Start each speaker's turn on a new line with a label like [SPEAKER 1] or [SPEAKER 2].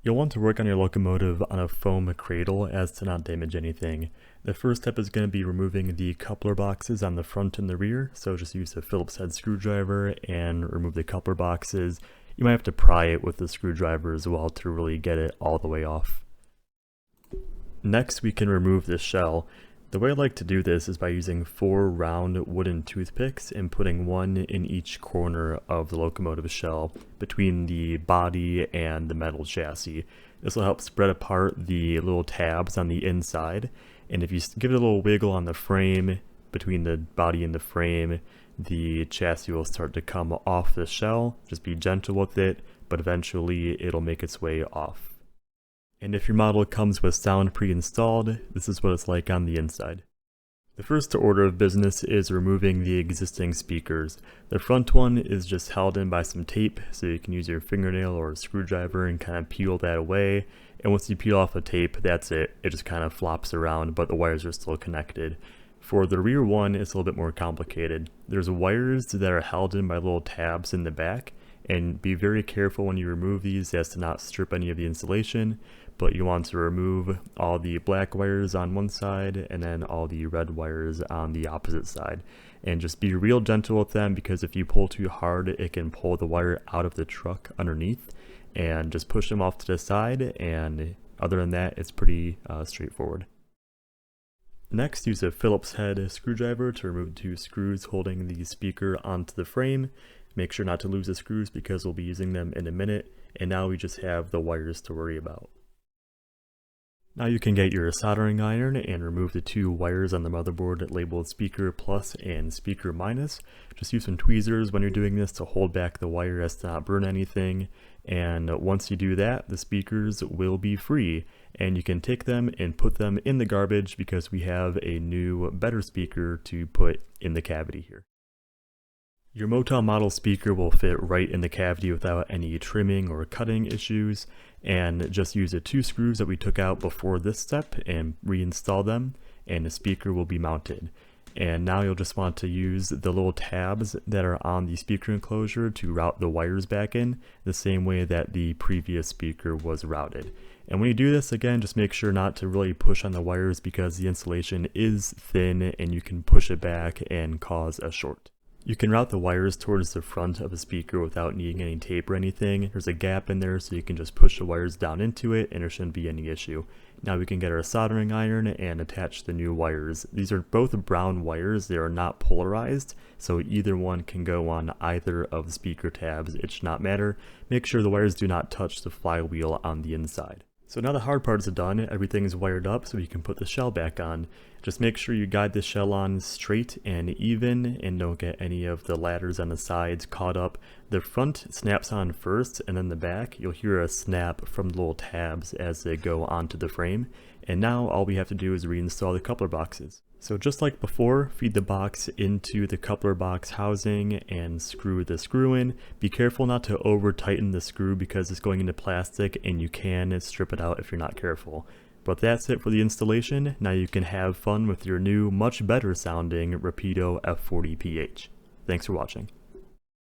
[SPEAKER 1] You'll want to work on your locomotive on a foam cradle as to not damage anything. The first step is going to be removing the coupler boxes on the front and the rear, so just use a Phillips head screwdriver and remove the coupler boxes. You might have to pry it with the screwdriver as well to really get it all the way off. Next, we can remove the shell. The way I like to do this is by using 4 round wooden toothpicks and putting one in each corner of the locomotive shell between the body and the metal chassis. This will help spread apart the little tabs on the inside, and if you give it a little wiggle on the frame, between the body and the frame, the chassis will start to come off the shell. Just be gentle with it, but eventually it'll make its way off. And if your model comes with sound pre-installed, this is what it's like on the inside. The first order of business is removing the existing speakers. The front one is just held in by some tape, so you can use your fingernail or a screwdriver and kind of peel that away. And once you peel off the tape, that's it. It just kind of flops around, but the wires are still connected. For the rear one, it's a little bit more complicated. There's wires that are held in by little tabs in the back, and be very careful when you remove these as to not strip any of the insulation. But you want to remove all the black wires on one side and then all the red wires on the opposite side. And just be real gentle with them, because if you pull too hard, it can pull the wire out of the truck underneath. And just push them off to the side, and other than that, it's pretty straightforward. Next, use a Phillips head screwdriver to remove 2 screws holding the speaker onto the frame. Make sure not to lose the screws because we'll be using them in a minute. And now we just have the wires to worry about. Now you can get your soldering iron and remove the 2 wires on the motherboard labeled speaker plus and speaker minus. Just use some tweezers when you're doing this to hold back the wire as to not burn anything. And once you do that, the speakers will be free, and you can take them and put them in the garbage because we have a new, better speaker to put in the cavity here. Your Motown model speaker will fit right in the cavity without any trimming or cutting issues, and just use the 2 screws that we took out before this step and reinstall them, and the speaker will be mounted. And now you'll just want to use the little tabs that are on the speaker enclosure to route the wires back in, the same way that the previous speaker was routed. And when you do this, again, just make sure not to really push on the wires because the insulation is thin and you can push it back and cause a short. You can route the wires towards the front of the speaker without needing any tape or anything. There's a gap in there, so you can just push the wires down into it and there shouldn't be any issue. Now we can get our soldering iron and attach the new wires. These are both brown wires. They are not polarized, so either one can go on either of the speaker tabs. It should not matter. Make sure the wires do not touch the flywheel on the inside. So now the hard part is done, everything is wired up so you can put the shell back on. Just make sure you guide the shell on straight and even and don't get any of the ladders on the sides caught up. The front snaps on first, and then the back, you'll hear a snap from the little tabs as they go onto the frame. And now all we have to do is reinstall the coupler boxes. So just like before, feed the box into the coupler box housing and screw the screw in. Be careful not to over tighten the screw because it's going into plastic and you can strip it out if you're not careful. But that's it for the installation. Now you can have fun with your new, much better sounding Rapido F40PH. Thanks for watching.